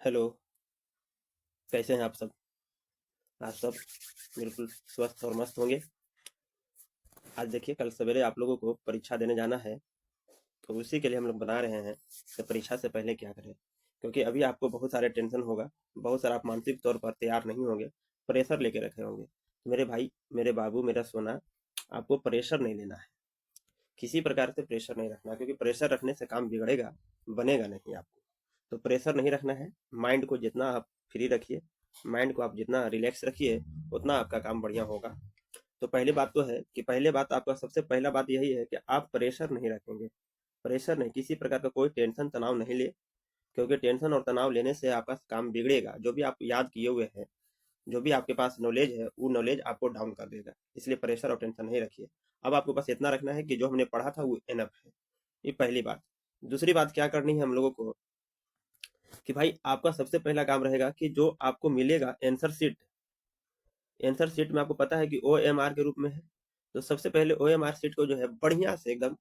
Hello. कैसे हैं आप सब? आप सब बिल्कुल स्वस्थ और मस्त होंगे। आज देखिए, कल सवेरे आप लोगों को परीक्षा देने जाना है, तो उसी के लिए हम लोग बता रहे हैं कि परीक्षा से पहले क्या करें। क्योंकि अभी आपको बहुत सारे टेंशन होगा, बहुत सारा आप मानसिक तौर पर तैयार नहीं होंगे, प्रेशर लेके रखे होंगे। तो मेरे भाई, मेरे बाबू, मेरा सोना, आपको प्रेशर नहीं लेना है। किसी प्रकार से प्रेशर नहीं रखना, क्योंकि प्रेशर रखने से काम बिगड़ेगा, बनेगा नहीं आपको। तो प्रेशर नहीं रखना है। माइंड को जितना आप फ्री रखिए, माइंड को आप जितना रिलैक्स रखिए, उतना आपका काम बढ़िया होगा। तो पहली बात तो है कि पहले बात आपका सबसे पहला बात यही है कि आप प्रेशर नहीं रखेंगे। प्रेशर नहीं, किसी प्रकार का कोई टेंशन तनाव नहीं ले। क्योंकि टेंशन और तनाव लेने से आपका काम बिगड़ेगा। जो भी आप याद किए हुए हैं, जो भी आपके पास नॉलेज है, वो नॉलेज आपको डाउन कर देगा। इसलिए प्रेशर और टेंशन नहीं रखिए। अब आपको बस इतना रखना है कि जो हमने पढ़ा था वो एनफ है। ये पहली बात। दूसरी बात क्या करनी है हम लोगों को, कि भाई आपका सबसे पहला काम रहेगा कि जो आपको मिलेगा आंसर शीट, आंसर शीट में आपको पता है कि OMR के रूप में है। तो सबसे पहले OMR शीट को जो है बढ़िया से एकदम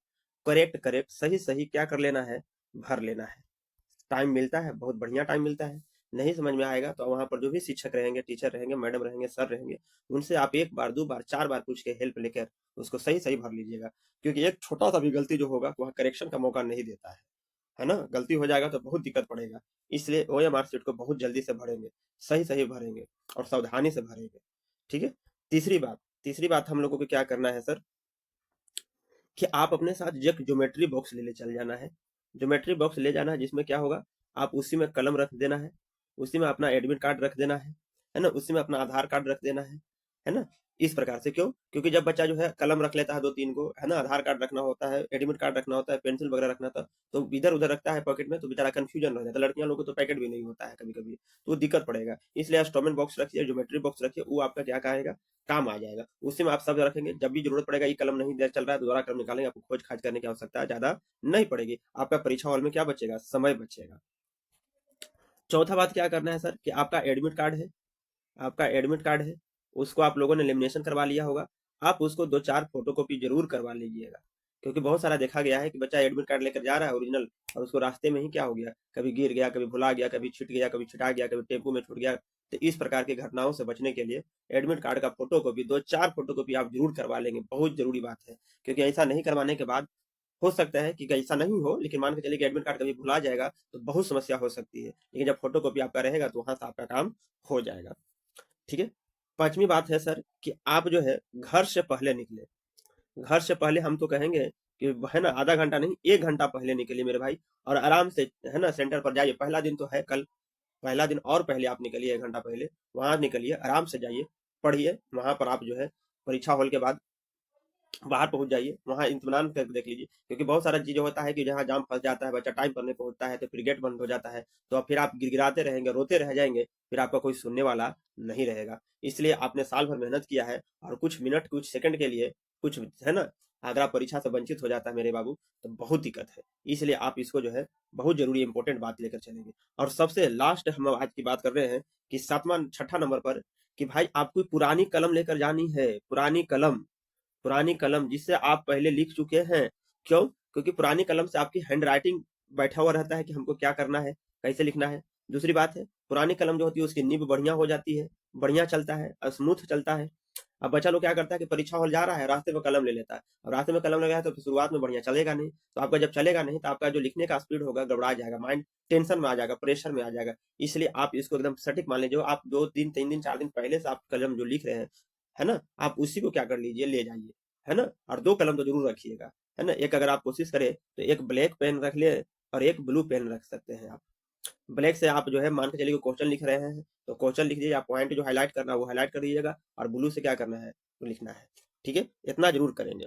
करेक्ट करेक्ट सही सही क्या कर लेना है, भर लेना है। टाइम मिलता है, बहुत बढ़िया टाइम मिलता है। नहीं समझ में आएगा तो वहां पर जो भी शिक्षक रहेंगे, टीचर रहेंगे, मैडम रहेंगे, सर रहेंगे, उनसे आप एक बार, दो बार, चार बार पूछ के हेल्प लेकर उसको सही सही भर लीजिएगा। क्योंकि एक छोटा सा भी गलती जो होगा वह करेक्शन का मौका नहीं देता है ना। गलती हो जाएगा तो बहुत दिक्कत पड़ेगा। इसलिए OMR शीट को बहुत जल्दी से भरेंगे, सही सही भरेंगे और सावधानी से भरेंगे। ठीक है। तीसरी बात हम लोगों को क्या करना है सर, कि आप अपने साथ एक ज्योमेट्री बॉक्स ले चल जाना है। ज्योमेट्री बॉक्स ले जाना है, जिसमें क्या होगा, आप उसी में कलम रख देना है, उसी में अपना एडमिट कार्ड रख देना है ना, उसी में अपना आधार कार्ड रख देना है ना। इस प्रकार से क्यों? क्योंकि जब बच्चा जो है कलम रख लेता है दो तीन को, है ना, आधार कार्ड रखना होता है, एडमिट कार्ड रखना होता है, पेंसिल वगैरह रखना था, तो इधर उधर रखता है पॉकेट में, तो बेचारा कंफ्यूजन हो जाता है। लड़कियां लोगों को तो पैकेट भी नहीं होता है कभी कभी, तो वो दिक्कत पड़ेगा। इसलिए इंस्टॉलमेंट बॉक्स रखिए, ज्योमेट्री बॉक्स रखिए, वो आपका क्या कहेगा, काम आ जाएगा। उसी में आप सब रखेंगे। जब भी जरूरत पड़ेगा, ये कलम नहीं चल रहा है तो दोबारा कलम निकालेंगे, आपको खोज खाज करने की आवश्यकता ज्यादा नहीं पड़ेगी। आपका परीक्षा हॉल में क्या बचेगा, समय बचेगा। चौथा बात क्या करना है सर, कि आपका एडमिट कार्ड है, आपका एडमिट कार्ड है, उसको आप लोगों ने लेमिनेशन करवा लिया होगा। आप उसको दो चार फोटोकॉपी जरूर करवा लीजिएगा। क्योंकि बहुत सारा देखा गया है कि बच्चा एडमिट कार्ड लेकर जा रहा है ओरिजिनल, और उसको रास्ते में ही क्या हो गया, कभी गिर गया, कभी भुला गया, कभी छिट गया, कभी छिटा गया, कभी टेम्पू में छूट गया। तो इस प्रकार की घटनाओं से बचने के लिए एडमिट कार्ड का फोटोकॉपी, दो चार फोटोकॉपी आप जरूर करवा लेंगे, बहुत जरूरी बात है। क्योंकि ऐसा नहीं करवाने के बाद हो सकता है कि ऐसा नहीं हो, लेकिन मान के चलिए कि एडमिट कार्ड कभी भुला जाएगा तो बहुत समस्या हो सकती है। लेकिन जब फोटोकॉपी आपका रहेगा तो वहां से आपका काम हो जाएगा। ठीक है। पांचवी बात है सर, कि आप जो है घर से पहले निकले। घर से पहले हम तो कहेंगे कि है ना, आधा घंटा नहीं, 1 घंटा पहले निकलिए मेरे भाई। और आराम से, है ना, सेंटर पर जाइए। पहला दिन तो है कल, पहला दिन, और पहले आप निकलिए, 1 घंटा पहले वहां निकलिए, आराम से जाइए, पढ़िए। वहां पर आप जो है परीक्षा हॉल के बाद बाहर पहुंच जाइए, वहां इत्मीनान कर देख लीजिए। क्योंकि बहुत सारा चीजें होता है कि जहाँ जाम फंस जाता है, बच्चा टाइम पर नहीं पहुंचता है, तो फिर गेट बंद हो जाता है, तो अब फिर आप गिड़गिड़ाते रहेंगे, रोते रह जाएंगे, फिर आपका कोई सुनने वाला नहीं रहेगा। इसलिए आपने साल भर मेहनत किया है, और कुछ मिनट, कुछ सेकंड के लिए, कुछ, है ना, अगर आप परीक्षा से वंचित हो जाता है मेरे बाबू, तो बहुत दिक्कत है। इसलिए आप इसको जो है बहुत जरूरी इंपॉर्टेंट बात लेकर चलेंगे। और सबसे लास्ट हम आज की बात कर रहे हैं, कि सातवां छठा नंबर पर, कि भाई आपको पुरानी कलम लेकर जानी है। पुरानी कलम, पुरानी कलम जिससे आप पहले लिख चुके हैं। क्यों? क्योंकि पुरानी कलम से आपकी हैंड राइटिंग बैठा हुआ रहता है कि हमको क्या करना है, कैसे लिखना है। दूसरी बात है, पुरानी कलम जो होती है उसकी नीब बढ़िया हो जाती है, बढ़िया चलता है, स्मूथ चलता है। अब बच्चा लोग क्या करता है कि परीक्षा हॉल जा रहा है, रास्ते में कलम ले लेता है। अब रास्ते में कलम लगाया तो शुरुआत में बढ़िया चलेगा नहीं, तो आपका जब चलेगा नहीं तो आपका जो लिखने का स्पीड होगा गड़बड़ा जाएगा, माइंड टेंशन में आ जाएगा, प्रेशर में आ जाएगा। इसलिए आप इसको एकदम सटीक मान लीजिए। आप 2 दिन, 3 दिन, 4 दिन पहले से आप कलम जो लिख रहे हैं, है ना, आप उसी को क्या कर लीजिए, ले जाइए, है ना। और 2 कलम तो जरूर रखिएगा, है ना। एक अगर आप कोशिश करें तो एक ब्लैक पेन रख ले, और एक ब्लू पेन रख सकते हैं आप। ब्लैक से आप जो है मान के चलिए क्वेश्चन लिख रहे हैं, तो क्वेश्चन लिख दीजिए, आप पॉइंट जो हाईलाइट करना है वो हाईलाइट कर दीजिएगा, और ब्लू से क्या करना है, तो लिखना है। ठीक है, इतना जरूर करेंगे।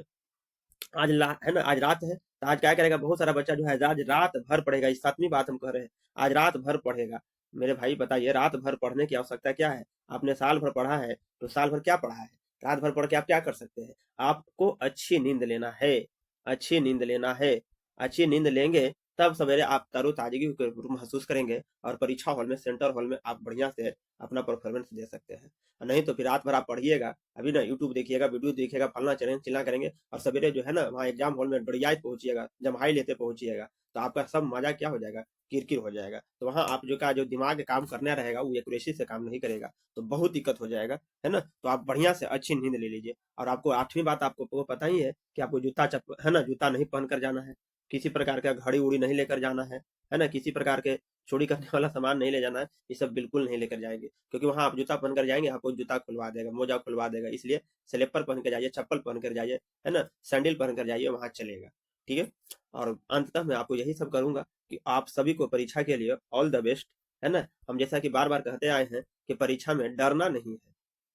है ना, आज रात है, तो आज क्या करेगा, बहुत सारा बच्चा जो है आज रात भर पढ़ेगा। इस 7वीं बात हम कह रहे हैं, आज रात भर पढ़ेगा। मेरे भाई बताइए, रात भर पढ़ने की आवश्यकता क्या है? आपने साल भर पढ़ा है, तो साल भर क्या पढ़ा है? रात भर पढ़ के आप क्या कर सकते हैं? आपको अच्छी नींद लेना है, अच्छी नींद लेना है। अच्छी नींद लेंगे तब सवेरे आप तरोताजगी महसूस करेंगे, और परीक्षा हॉल में, सेंटर हॉल में आप बढ़िया से अपना परफॉर्मेंस दे सकते हैं। नहीं तो फिर रात भर आप पढ़िएगा, अभी ना यूट्यूब देखिएगा, वीडियो देखिएगा, फलना चलें चिल्ला करेंगे, और सवेरे जो है ना वहाँ एग्जाम हॉल में बढ़िया पहुंचिएगा, जम्हाई लेते पहुंचिएगा, तो आपका सब मजा क्या हो जाएगा, किरकिर हो जाएगा। तो वहाँ आप जो दिमाग काम करना रहेगा वो एक्यूरेसी से काम नहीं करेगा, तो बहुत दिक्कत हो जाएगा, है ना। तो आप बढ़िया से अच्छी नींद ले लीजिए। और आपको आठवीं बात आपको वो पता ही है कि आपको जूता चप्पल, है ना, जूता नहीं पहन कर जाना है, किसी प्रकार का घड़ी उड़ी नहीं लेकर जाना है ना, किसी प्रकार के चोरी करने वाला सामान नहीं ले जाना है, ये सब बिल्कुल नहीं लेकर जाएंगे। क्योंकि वहां आप जूता पहन कर जाएंगे, आपको जूता खुलवा देगा, मोजा खुलवा देगा, इसलिए स्लीपर पहन कर जाइए, चप्पल पहन कर जाइए, है ना, सैंडल पहन कर जाइए, वहां चलेगा। ठीक है। और अंततः मैं आपको यही सब करूंगा कि आप सभी को परीक्षा के लिए ऑल द बेस्ट, है ना। हम जैसा कि बार बार कहते आए हैं कि परीक्षा में डरना नहीं है,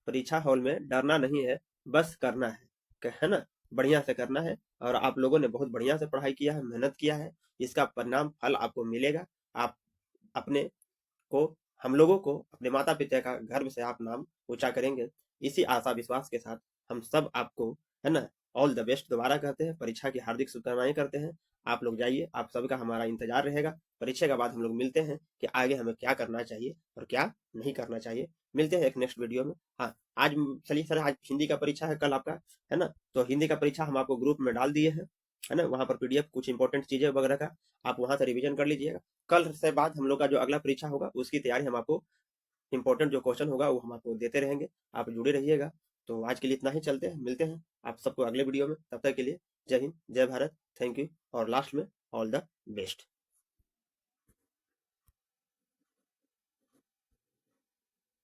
परीक्षा हॉल में डरना नहीं है, बस करना है ना, बढ़िया से करना है। और आप लोगों ने बहुत बढ़िया से पढ़ाई किया है, मेहनत किया है, इसका परिणाम फल आपको मिलेगा। आप अपने को, हम लोगों को, अपने माता पिता का गर्व से आप नाम ऊंचा करेंगे। इसी आशा विश्वास के साथ हम सब आपको, है ना, ऑल द बेस्ट दोबारा कहते हैं, परीक्षा की हार्दिक शुभकामनाएं करते हैं। आप लोग जाइए, आप सबका हमारा इंतजार रहेगा। परीक्षा के बाद हम लोग मिलते हैं कि आगे हमें क्या करना चाहिए और क्या नहीं करना चाहिए। मिलते हैं एक नेक्स्ट वीडियो में। हाँ, आज चलिए सर, आज हिंदी का परीक्षा है कल आपका, है ना। तो हिंदी का परीक्षा हम आपको ग्रुप में डाल दिए हैं, है ना, वहां पर पीडीएफ कुछ इंपॉर्टेंट चीजें वगैरह का, आप वहां से रिवीजन कर लीजिएगा। कल से बाद हम लोग का जो अगला परीक्षा होगा उसकी तैयारी हम आपको, इंपॉर्टेंट जो क्वेश्चन होगा वो हम आपको देते रहेंगे, आप जुड़े रहिएगा। तो आज के लिए इतना ही, चलते हैं, मिलते हैं आप सबको अगले वीडियो में। तब तक के लिए जय हिंद, जय भारत, थैंक यू, और लास्ट में ऑल द बेस्ट।